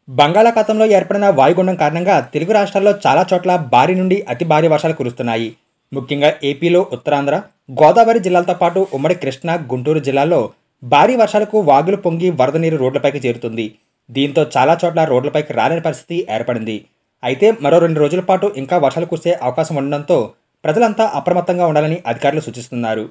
బంగాళాఖాతంలో ఏర్పడిన వాయుగుండం కారణంగా తెలుగు రాష్ట్రాల్లో చాలా చోట్ల భారీ నుండి అతి భారీ వర్షాలు కురుస్తున్నాయి. ముఖ్యంగా ఏపీలో ఉత్తరాంధ్ర, గోదావరి జిల్లాలతో పాటు ఉమ్మడి కృష్ణా, గుంటూరు జిల్లాల్లో భారీ వర్షాలకు వాగులు పొంగి వరద నీరు రోడ్లపైకి చేరుతుంది. దీంతో చాలా చోట్ల రోడ్లపైకి రాలేని పరిస్థితి ఏర్పడింది. అయితే మరో 2 రోజుల పాటు ఇంకా వర్షాలు కురిసే అవకాశం ఉండడంతో ప్రజలంతా అప్రమత్తంగా ఉండాలని అధికారులు సూచిస్తున్నారు.